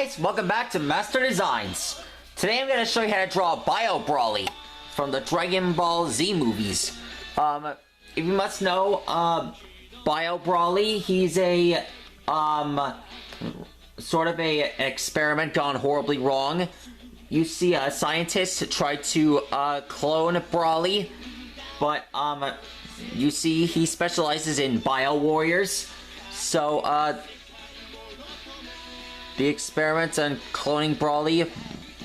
guys, welcome back to Master Designs. Today I'm going to show you how to draw Bio Brawly from the Dragon Ball Z movies. If you must know, Bio Brawly, he's a, sort of an experiment gone horribly wrong. You see a scientist try to, clone Brawly, but, you see he specializes in Bio Warriors. So, the experiments on cloning Brawly,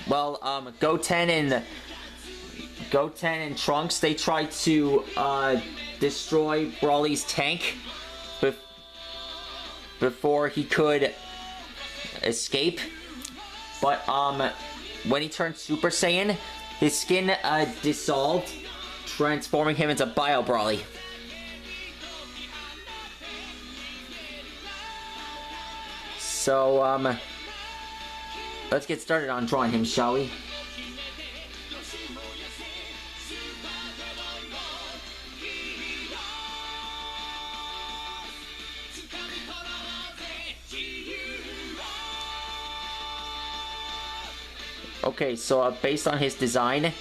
well, Goten and Trunks, they tried to, destroy Brawly's tank before he could escape. But, when he turned Super Saiyan, his skin, dissolved, transforming him into Bio Brawly. So, let's get started on drawing him, shall we? Okay, so based on his design,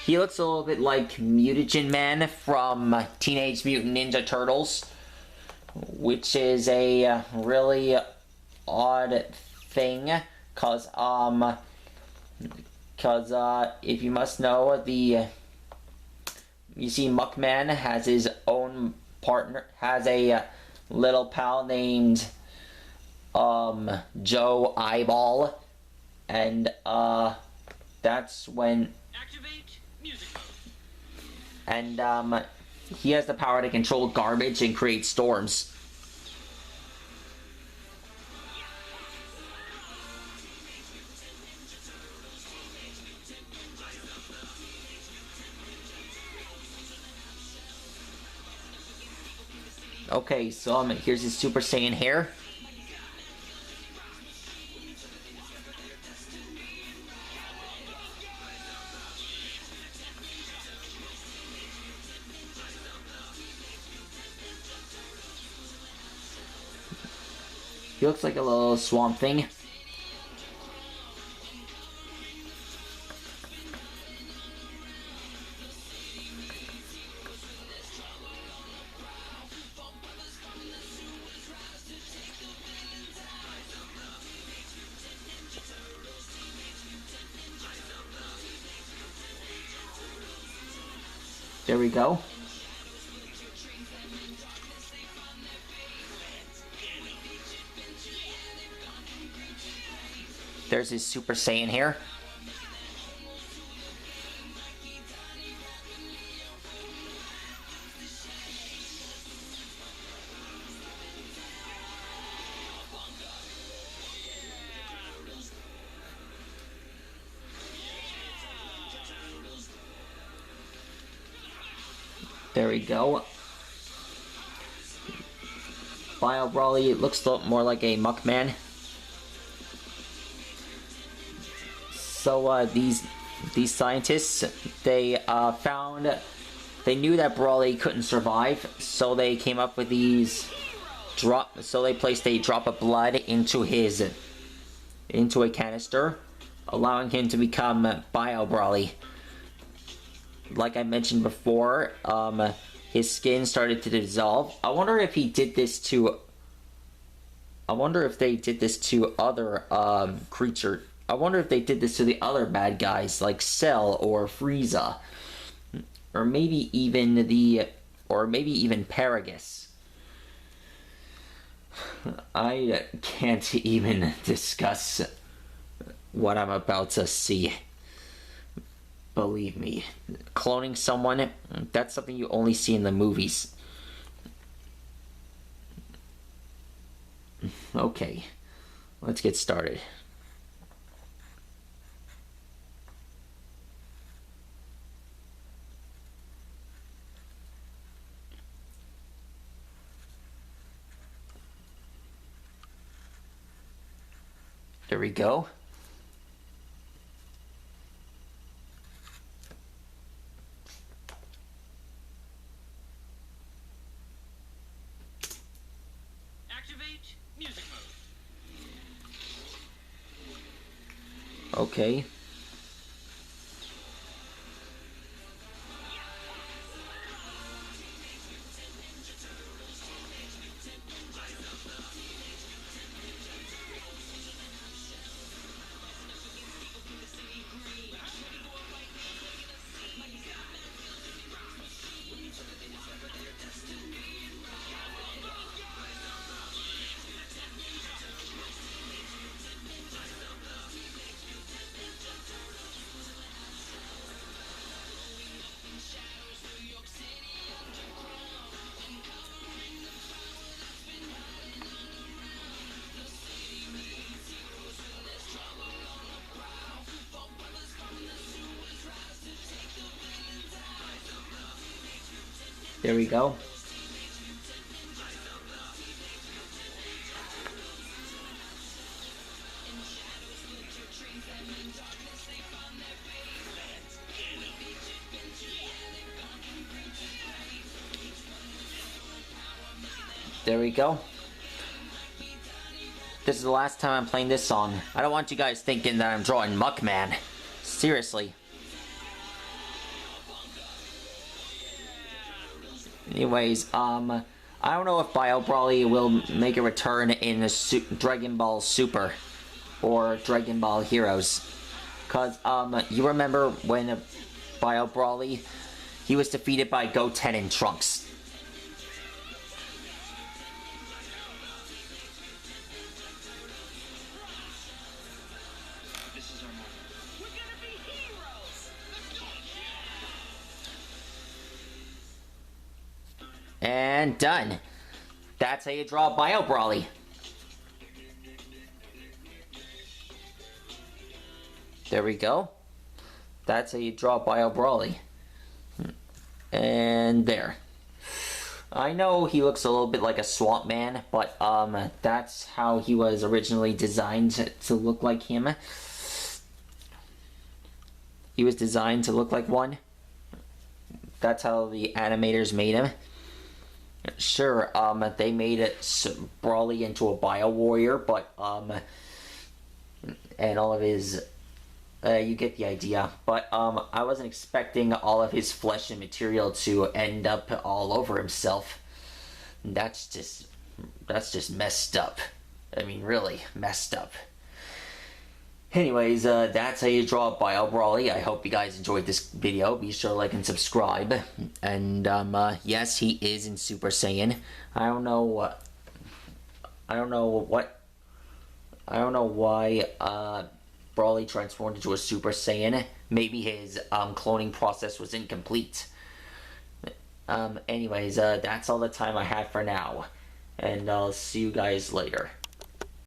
he looks a little bit like Mutagen Man from Teenage Mutant Ninja Turtles, which is a really odd thing, cause if you must know, you see Muckman has his own partner, has a little pal named Joe Eyeball, and that's when and he has the power to control garbage and create storms. Okay, so here's his Super Saiyan hair. He looks like a little swamp thing. There we go. There's his Super Saiyan hair. There we go. Bio Brawly looks a lot more like a Muckman. So these scientists, they knew that Brawly couldn't survive, so they came up with these so they placed a drop of blood into a canister, allowing him to become Bio Brawly. Like I mentioned before, his skin started to dissolve. I wonder if they did this to other creatures. I wonder if they did this to the other bad guys like Cell or Frieza, or maybe even Paragus. I can't even discuss what I'm about to see. Believe me, cloning someone, that's something you only see in the movies. Okay, let's get started. There we go. Okay. There we go. There we go. This is the last time I'm playing this song. I don't want you guys thinking that I'm drawing Muckman. Seriously. Anyways, I don't know if Bio Brawly will make a return in Dragon Ball Super or Dragon Ball Heroes. Cause, you remember when Bio Brawly, he was defeated by Goten and Trunks. And done. That's how you draw Bio Brawly. There we go. That's how you draw Bio Brawly. And there. I know he looks a little bit like a swamp man, but that's how he was originally designed to look like him. He was designed to look like one. That's how the animators made him. Sure, they made it Brawly into a Bio Warrior, but and all of his, you get the idea. But I wasn't expecting all of his flesh and material to end up all over himself. That's just messed up. I mean, really messed up. Anyways, that's how you draw Bio Brawly. I hope you guys enjoyed this video. Be sure to like and subscribe. And, yes, he is in Super Saiyan. I don't know why, Brawly transformed into a Super Saiyan. Maybe his, cloning process was incomplete. Anyways, that's all the time I have for now. And I'll see you guys later.